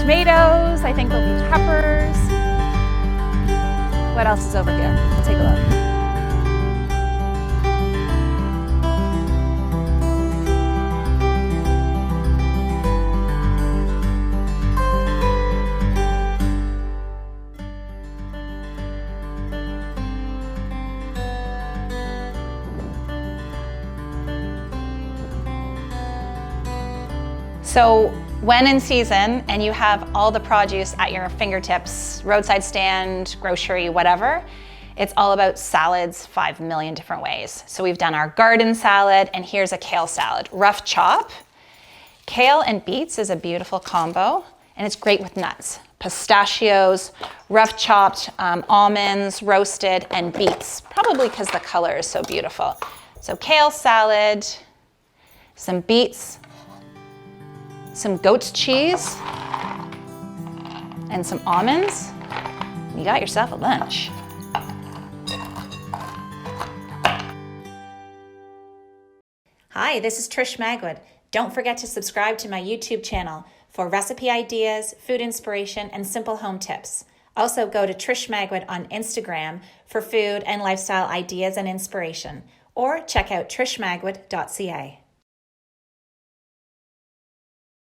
tomatoes. I think there'll be peppers. What else is over here? Let's take a look. So when in season and you have all the produce at your fingertips, roadside stand, grocery, whatever, it's all about salads 5 million different ways. So we've done our garden salad, and here's a kale salad. Rough chop. Kale and beets is a beautiful combo, and it's great with nuts. Pistachios, rough chopped almonds, roasted, and beets, probably because the color is so beautiful. So kale salad, some beets, some goat's cheese, and some almonds. You got yourself a lunch. Hi, this is Trish Magwood. Don't forget to subscribe to my YouTube channel for recipe ideas, food inspiration, and simple home tips. Also go to Trish Magwood on Instagram for food and lifestyle ideas and inspiration, or check out trishmagwood.ca.